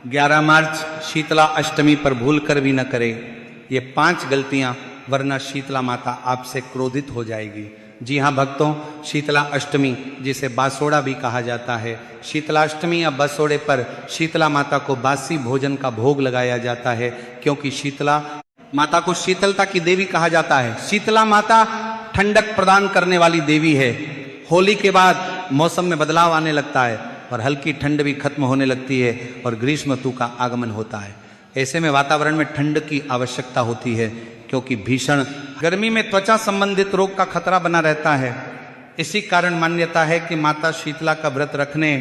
11 मार्च शीतला अष्टमी पर भूल कर भी न करे ये 5 गलतियां, वरना शीतला माता आपसे क्रोधित हो जाएगी। जी हाँ भक्तों, शीतला अष्टमी जिसे बासोड़ा भी कहा जाता है, शीतला अष्टमी या बसोड़े पर शीतला माता को बासी भोजन का भोग लगाया जाता है, क्योंकि शीतला माता को शीतलता की देवी कहा जाता है। शीतला माता ठंडक प्रदान करने वाली देवी है। होली के बाद मौसम में बदलाव आने लगता है और हल्की ठंड भी खत्म होने लगती है और ग्रीष्म ऋतु का आगमन होता है। ऐसे में वातावरण में ठंड की आवश्यकता होती है, क्योंकि भीषण गर्मी में त्वचा संबंधित रोग का खतरा बना रहता है। इसी कारण मान्यता है कि माता शीतला का व्रत रखने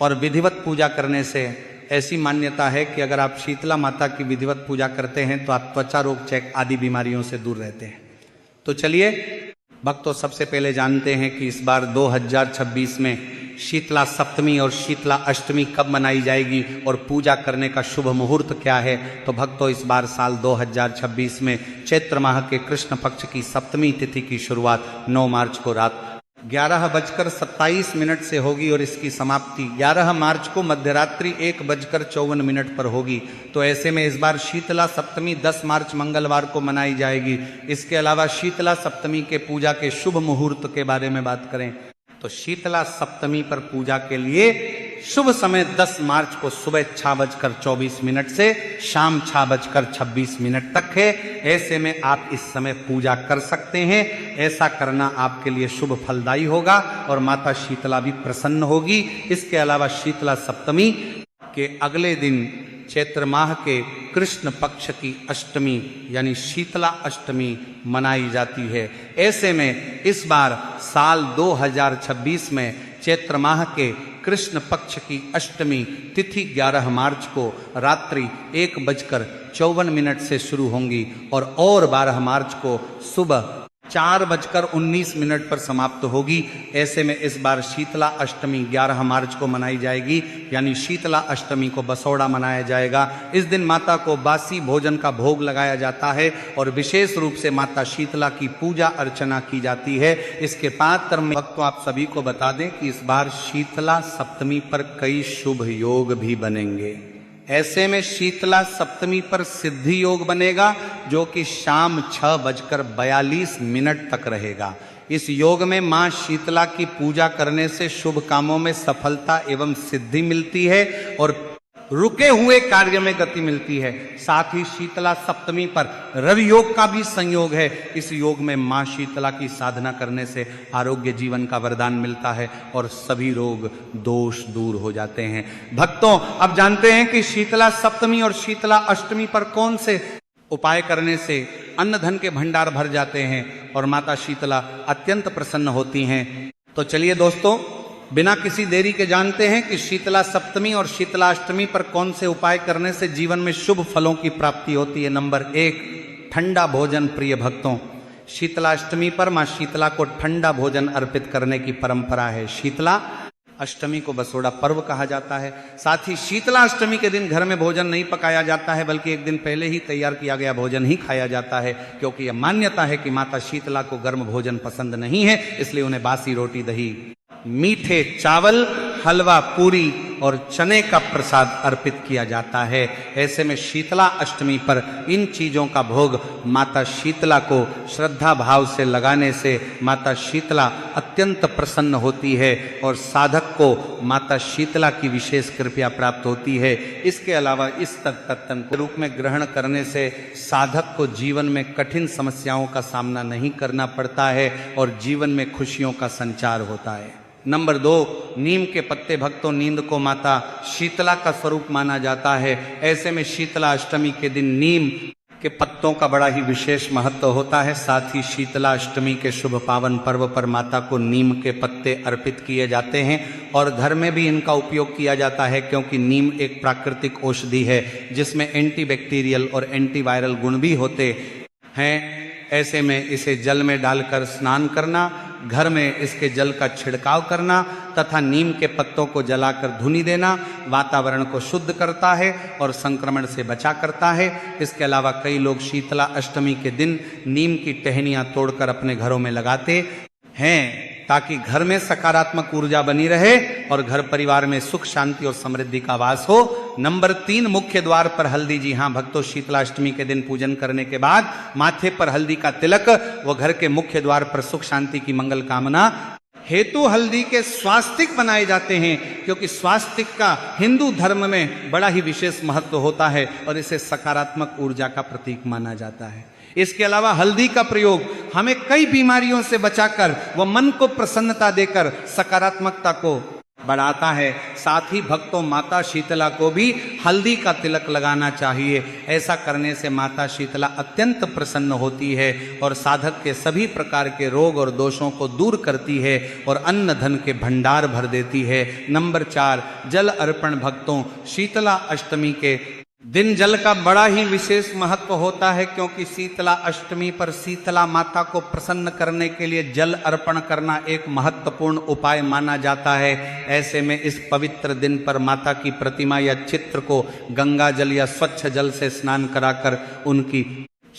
और विधिवत पूजा करने से, ऐसी मान्यता है कि अगर आप शीतला माता की विधिवत पूजा करते हैं तो आप त्वचा रोग, चेक आदि बीमारियों से दूर रहते हैं। तो चलिए भक्तों, सबसे पहले जानते हैं कि इस बार 2026 में शीतला सप्तमी और शीतला अष्टमी कब मनाई जाएगी और पूजा करने का शुभ मुहूर्त क्या है। तो भक्तों, इस बार साल 2026 में चैत्र माह के कृष्ण पक्ष की सप्तमी तिथि की शुरुआत 9 मार्च को रात 11:27 से होगी और इसकी समाप्ति 11 मार्च को मध्यरात्रि 1:54 पर होगी। तो ऐसे में इस बार शीतला सप्तमी 10 मार्च मंगलवार को मनाई जाएगी। इसके अलावा शीतला सप्तमी के पूजा के शुभ मुहूर्त के बारे में बात करें तो शीतला सप्तमी पर पूजा के लिए शुभ समय 10 मार्च को सुबह 6:24 से शाम 6:26 तक है। ऐसे में आप इस समय पूजा कर सकते हैं। ऐसा करना आपके लिए शुभ फलदायी होगा और माता शीतला भी प्रसन्न होगी। इसके अलावा शीतला सप्तमी के अगले दिन चैत्र माह के कृष्ण पक्ष की अष्टमी यानी शीतला अष्टमी मनाई जाती है। ऐसे में इस बार साल 2026 में चैत्र माह के कृष्ण पक्ष की अष्टमी तिथि 11 मार्च को रात्रि 1:54 से शुरू होंगी और 12 मार्च को सुबह 4:19 पर समाप्त होगी। ऐसे में इस बार शीतला अष्टमी 11 मार्च को मनाई जाएगी, यानी शीतला अष्टमी को बसोड़ा मनाया जाएगा। इस दिन माता को बासी भोजन का भोग लगाया जाता है और विशेष रूप से माता शीतला की पूजा अर्चना की जाती है। इसके पात्र में भक्तों, आप सभी को बता दें कि इस बार शीतला सप्तमी पर कई शुभ योग भी बनेंगे। ऐसे में शीतला सप्तमी पर सिद्धि योग बनेगा, जो कि शाम 6:42 तक रहेगा। इस योग में मां शीतला की पूजा करने से शुभ कामों में सफलता एवं सिद्धि मिलती है और रुके हुए कार्य में गति मिलती है। साथ ही शीतला सप्तमी पर रवि योग का भी संयोग है। इस योग में मां शीतला की साधना करने से आरोग्य जीवन का वरदान मिलता है और सभी रोग दोष दूर हो जाते हैं। भक्तों, अब जानते हैं कि शीतला सप्तमी और शीतला अष्टमी पर कौन से उपाय करने से अन्न धन के भंडार भर जाते हैं और माता शीतला अत्यंत प्रसन्न होती हैं। तो चलिए दोस्तों, बिना किसी देरी के जानते हैं कि शीतला सप्तमी और शीतला अष्टमी पर कौन से उपाय करने से जीवन में शुभ फलों की प्राप्ति होती है। नंबर 1, ठंडा भोजन। प्रिय भक्तों, शीतला अष्टमी पर मां शीतला को ठंडा भोजन अर्पित करने की परंपरा है। शीतला अष्टमी को बसोड़ा पर्व कहा जाता है। साथ ही शीतला अष्टमी के दिन घर में भोजन नहीं पकाया जाता है, बल्कि एक दिन पहले ही तैयार किया गया भोजन ही खाया जाता है, क्योंकि यह मान्यता है कि माता शीतला को गर्म भोजन पसंद नहीं है। इसलिए उन्हें बासी रोटी, दही, मीठे चावल, हलवा, पूरी और चने का प्रसाद अर्पित किया जाता है। ऐसे में शीतला अष्टमी पर इन चीजों का भोग माता शीतला को श्रद्धा भाव से लगाने से माता शीतला अत्यंत प्रसन्न होती है और साधक को माता शीतला की विशेष कृपा प्राप्त होती है। इसके अलावा इस तत्तन के रूप में ग्रहण करने से साधक को जीवन में कठिन समस्याओं का सामना नहीं करना पड़ता है और जीवन में खुशियों का संचार होता है। नंबर 2, नीम के पत्ते। भक्तों, नींद को माता शीतला का स्वरूप माना जाता है। ऐसे में शीतला अष्टमी के दिन नीम के पत्तों का बड़ा ही विशेष महत्व होता है। साथ ही शीतला अष्टमी के शुभ पावन पर्व पर माता को नीम के पत्ते अर्पित किए जाते हैं और घर में भी इनका उपयोग किया जाता है, क्योंकि नीम एक प्राकृतिक औषधि है जिसमें एंटीबैक्टीरियल और एंटीवायरल गुण भी होते हैं। ऐसे में इसे जल में डालकर स्नान करना, घर में इसके जल का छिड़काव करना तथा नीम के पत्तों को जलाकर धुनी देना वातावरण को शुद्ध करता है और संक्रमण से बचा करता है। इसके अलावा कई लोग शीतला अष्टमी के दिन नीम की टहनियाँ तोड़कर अपने घरों में लगाते हैं ताकि घर में सकारात्मक ऊर्जा बनी रहे और घर परिवार में सुख शांति और समृद्धि का वास हो। नंबर 3, मुख्य द्वार पर हल्दी। जी हाँ भक्तों, शीतलाष्टमी के दिन पूजन करने के बाद माथे पर हल्दी का तिलक व घर के मुख्य द्वार पर सुख शांति की मंगल कामना हेतु हल्दी के स्वास्तिक बनाए जाते हैं, क्योंकि स्वास्तिक का हिंदू धर्म में बड़ा ही विशेष महत्व होता है और इसे सकारात्मक ऊर्जा का प्रतीक माना जाता है। इसके अलावा हल्दी का प्रयोग हमें कई बीमारियों से बचाकर व मन को प्रसन्नता देकर सकारात्मकता को बढ़ाता है। साथ ही भक्तों, माता शीतला को भी हल्दी का तिलक लगाना चाहिए। ऐसा करने से माता शीतला अत्यंत प्रसन्न होती है और साधक के सभी प्रकार के रोग और दोषों को दूर करती है और अन्न धन के भंडार भर देती है। नंबर 4, जल अर्पण। भक्तों, शीतला अष्टमी के दिन जल का बड़ा ही विशेष महत्व होता है, क्योंकि शीतला अष्टमी पर शीतला माता को प्रसन्न करने के लिए जल अर्पण करना एक महत्वपूर्ण उपाय माना जाता है। ऐसे में इस पवित्र दिन पर माता की प्रतिमा या चित्र को गंगा जल या स्वच्छ जल से स्नान कराकर उनकी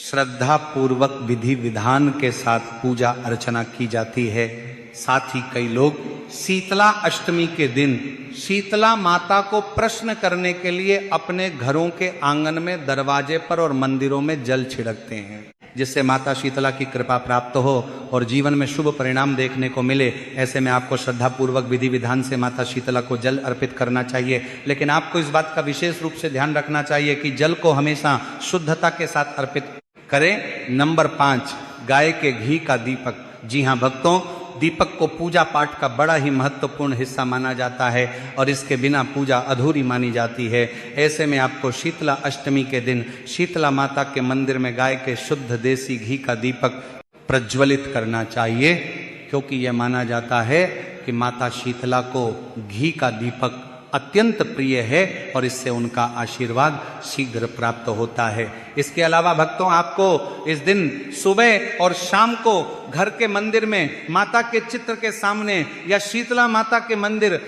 श्रद्धा पूर्वक विधि विधान के साथ पूजा अर्चना की जाती है। साथ ही कई लोग शीतला अष्टमी के दिन शीतला माता को प्रश्न करने के लिए अपने घरों के आंगन में, दरवाजे पर और मंदिरों में जल छिड़कते हैं, जिससे माता शीतला की कृपा प्राप्त हो और जीवन में शुभ परिणाम देखने को मिले। ऐसे में आपको श्रद्धा पूर्वक विधि विधान से माता शीतला को जल अर्पित करना चाहिए। लेकिन आपको इस बात का विशेष रूप से ध्यान रखना चाहिए कि जल को हमेशा शुद्धता के साथ अर्पित करें। नंबर 5, गाय के घी का दीपक। जी हाँ भक्तों, दीपक को पूजा पाठ का बड़ा ही महत्वपूर्ण हिस्सा माना जाता है और इसके बिना पूजा अधूरी मानी जाती है। ऐसे में आपको शीतला अष्टमी के दिन शीतला माता के मंदिर में गाय के शुद्ध देसी घी का दीपक प्रज्वलित करना चाहिए, क्योंकि यह माना जाता है कि माता शीतला को घी का दीपक अत्यंत प्रिय है और इससे उनका आशीर्वाद शीघ्र प्राप्त होता है। इसके अलावा भक्तों, आपको इस दिन सुबह और शाम को घर के मंदिर में माता के चित्र के सामने या शीतला माता के मंदिर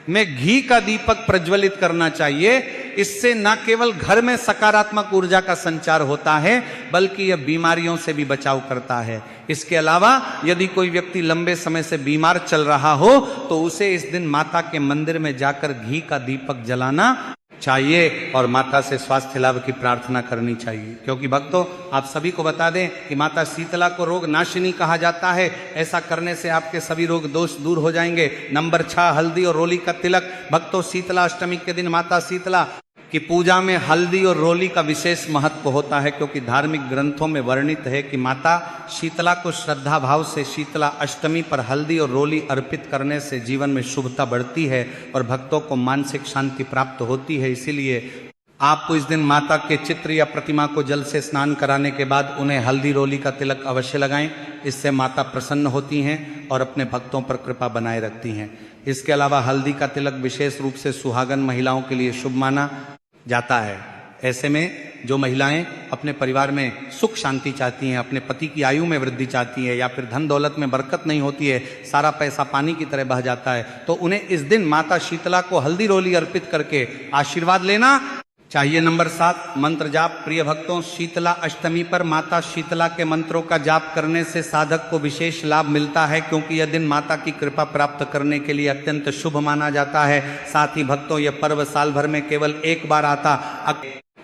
में घी का दीपक प्रज्वलित करना चाहिए। इससे न केवल घर में सकारात्मक ऊर्जा का संचार होता है, बल्कि यह बीमारियों से भी बचाव करता है। इसके अलावा यदि कोई व्यक्ति लंबे समय से बीमार चल रहा हो तो उसे इस दिन माता के मंदिर में जाकर घी का दीपक जलाना चाहिए और माता से स्वास्थ्य लाभ की प्रार्थना करनी चाहिए। क्योंकि भक्तों, आप सभी को बता दें कि माता शीतला को रोग नाशिनी कहा जाता है। ऐसा करने से आपके सभी रोग दोष दूर हो जाएंगे। नंबर 6, हल्दी और रोली का तिलक। भक्तों, शीतला अष्टमी के दिन माता शीतला कि पूजा में हल्दी और रोली का विशेष महत्व होता है, क्योंकि धार्मिक ग्रंथों में वर्णित है कि माता शीतला को श्रद्धा भाव से शीतला अष्टमी पर हल्दी और रोली अर्पित करने से जीवन में शुभता बढ़ती है और भक्तों को मानसिक शांति प्राप्त होती है। इसीलिए आपको इस दिन माता के चित्र या प्रतिमा को जल से स्नान कराने के बाद उन्हें हल्दी रोली का तिलक अवश्य लगाएं। इससे माता प्रसन्न होती हैं और अपने भक्तों पर कृपा बनाए रखती हैं। इसके अलावा हल्दी का तिलक विशेष रूप से सुहागन महिलाओं के लिए शुभ माना जाता है। ऐसे में जो महिलाएं अपने परिवार में सुख शांति चाहती हैं, अपने पति की आयु में वृद्धि चाहती है, या फिर धन दौलत में बरकत नहीं होती है, सारा पैसा पानी की तरह बह जाता है, तो उन्हें इस दिन माता शीतला को हल्दी रोली अर्पित करके आशीर्वाद लेना चाहिए। नंबर 7, मंत्र जाप। प्रिय भक्तों, शीतला अष्टमी पर माता शीतला के मंत्रों का जाप करने से साधक को विशेष लाभ मिलता है, क्योंकि यह दिन माता की कृपा प्राप्त करने के लिए अत्यंत शुभ माना जाता है। साथ ही भक्तों, यह पर्व साल भर में केवल एक बार आता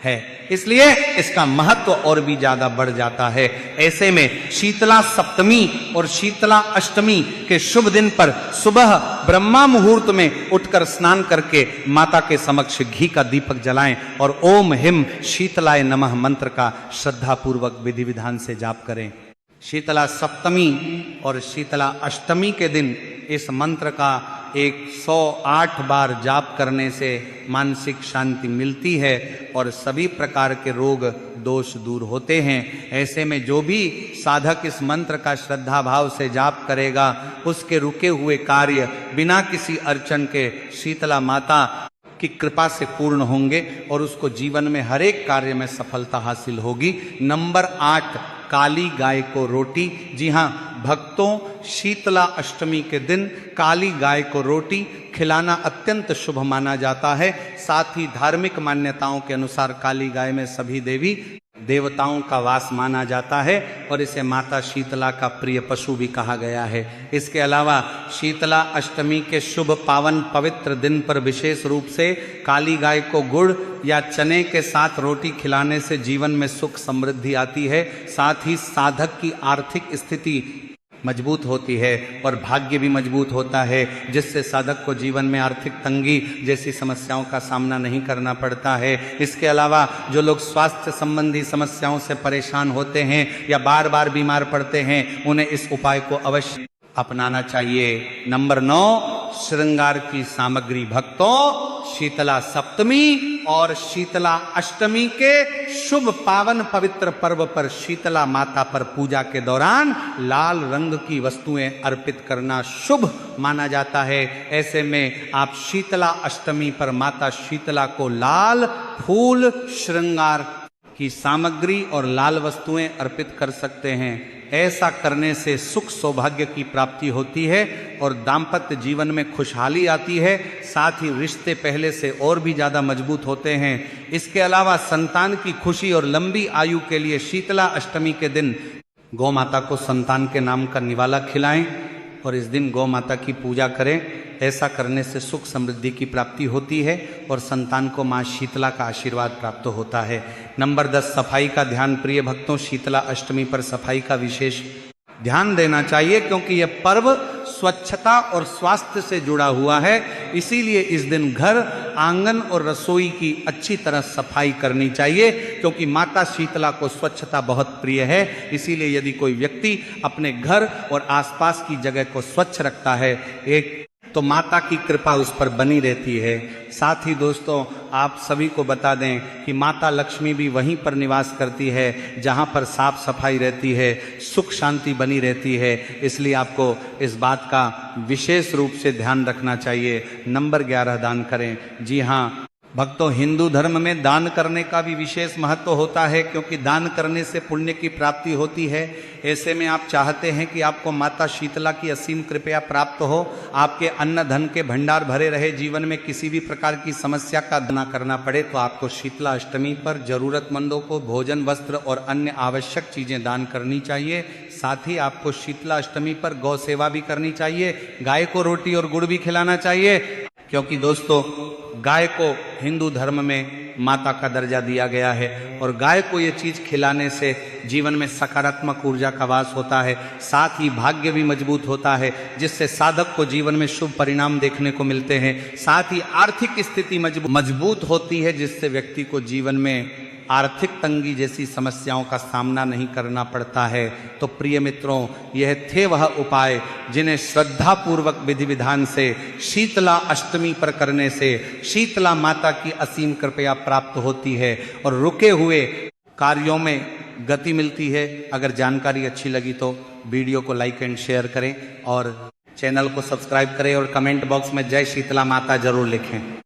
है, इसलिए इसका महत्व और भी ज्यादा बढ़ जाता है। ऐसे में शीतला सप्तमी और शीतला अष्टमी के शुभ दिन पर सुबह ब्रह्मा मुहूर्त में उठकर स्नान करके माता के समक्ष घी का दीपक जलाएं और ओम हिम शीतलाय नमः मंत्र का श्रद्धा पूर्वक विधि विधान से जाप करें। शीतला सप्तमी और शीतला अष्टमी के दिन इस मंत्र का 108 बार जाप करने से मानसिक शांति मिलती है और सभी प्रकार के रोग दोष दूर होते हैं। ऐसे में जो भी साधक इस मंत्र का श्रद्धा भाव से जाप करेगा, उसके रुके हुए कार्य बिना किसी अड़चन के शीतला माता की कृपा से पूर्ण होंगे और उसको जीवन में हर एक कार्य में सफलता हासिल होगी। नंबर 8, काली गाय को रोटी। जी हाँ भक्तों, शीतला अष्टमी के दिन काली गाय को रोटी खिलाना अत्यंत शुभ माना जाता है। साथ ही धार्मिक मान्यताओं के अनुसार काली गाय में सभी देवी देवताओं का वास माना जाता है और इसे माता शीतला का प्रिय पशु भी कहा गया है। इसके अलावा शीतला अष्टमी के शुभ पावन पवित्र दिन पर विशेष रूप से काली गाय को गुड़ या चने के साथ रोटी खिलाने से जीवन में सुख समृद्धि आती है। साथ ही साधक की आर्थिक स्थिति मजबूत होती है और भाग्य भी मजबूत होता है, जिससे साधक को जीवन में आर्थिक तंगी जैसी समस्याओं का सामना नहीं करना पड़ता है। इसके अलावा जो लोग स्वास्थ्य संबंधी समस्याओं से परेशान होते हैं या बार बार बीमार पड़ते हैं, उन्हें इस उपाय को अवश्य अपनाना चाहिए। नंबर 9, श्रृंगार की सामग्री। भक्तों, शीतला सप्तमी और शीतला अष्टमी के शुभ पावन पवित्र पर्व पर शीतला माता पर पूजा के दौरान लाल रंग की वस्तुएं अर्पित करना शुभ माना जाता है। ऐसे में आप शीतला अष्टमी पर माता शीतला को लाल फूल, श्रृंगार की सामग्री और लाल वस्तुएं अर्पित कर सकते हैं। ऐसा करने से सुख सौभाग्य की प्राप्ति होती है और दाम्पत्य जीवन में खुशहाली आती है। साथ ही रिश्ते पहले से और भी ज़्यादा मजबूत होते हैं। इसके अलावा संतान की खुशी और लंबी आयु के लिए शीतला अष्टमी के दिन गौ माता को संतान के नाम का निवाला खिलाएं और इस दिन गौ माता की पूजा करें। ऐसा करने से सुख समृद्धि की प्राप्ति होती है और संतान को माँ शीतला का आशीर्वाद प्राप्त होता है। नंबर 10, सफाई का ध्यान। प्रिय भक्तों, शीतला अष्टमी पर सफाई का विशेष ध्यान देना चाहिए क्योंकि यह पर्व स्वच्छता और स्वास्थ्य से जुड़ा हुआ है। इसीलिए इस दिन घर, आंगन और रसोई की अच्छी तरह सफाई करनी चाहिए क्योंकि माता शीतला को स्वच्छता बहुत प्रिय है। इसीलिए यदि कोई व्यक्ति अपने घर और आसपास की जगह को स्वच्छ रखता है तो माता की कृपा उस पर बनी रहती है। साथ ही दोस्तों, आप सभी को बता दें कि माता लक्ष्मी भी वहीं पर निवास करती है जहां पर साफ सफाई रहती है, सुख शांति बनी रहती है। इसलिए आपको इस बात का विशेष रूप से ध्यान रखना चाहिए। नंबर 11, दान करें। जी हाँ भक्तों, हिंदू धर्म में दान करने का भी विशेष महत्व होता है क्योंकि दान करने से पुण्य की प्राप्ति होती है। ऐसे में आप चाहते हैं कि आपको माता शीतला की असीम कृपा प्राप्त हो, आपके अन्न धन के भंडार भरे रहे, जीवन में किसी भी प्रकार की समस्या का ना करना पड़े, तो आपको शीतला अष्टमी पर जरूरतमंदों को भोजन, वस्त्र और अन्य आवश्यक चीज़ें दान करनी चाहिए। साथ ही आपको शीतला अष्टमी पर गौ सेवा भी करनी चाहिए, गाय को रोटी और गुड़ भी खिलाना चाहिए क्योंकि दोस्तों गाय को हिंदू धर्म में माता का दर्जा दिया गया है और गाय को ये चीज़ खिलाने से जीवन में सकारात्मक ऊर्जा का वास होता है। साथ ही भाग्य भी मजबूत होता है जिससे साधक को जीवन में शुभ परिणाम देखने को मिलते हैं। साथ ही आर्थिक स्थिति मजबूत होती है जिससे व्यक्ति को जीवन में आर्थिक तंगी जैसी समस्याओं का सामना नहीं करना पड़ता है। तो प्रिय मित्रों, यह थे वह उपाय जिन्हें श्रद्धापूर्वक विधि विधान से शीतला अष्टमी पर करने से शीतला माता की असीम कृपा प्राप्त होती है और रुके हुए कार्यों में गति मिलती है। अगर जानकारी अच्छी लगी तो वीडियो को लाइक एंड शेयर करें और चैनल को सब्सक्राइब करें और कमेंट बॉक्स में जय शीतला माता जरूर लिखें।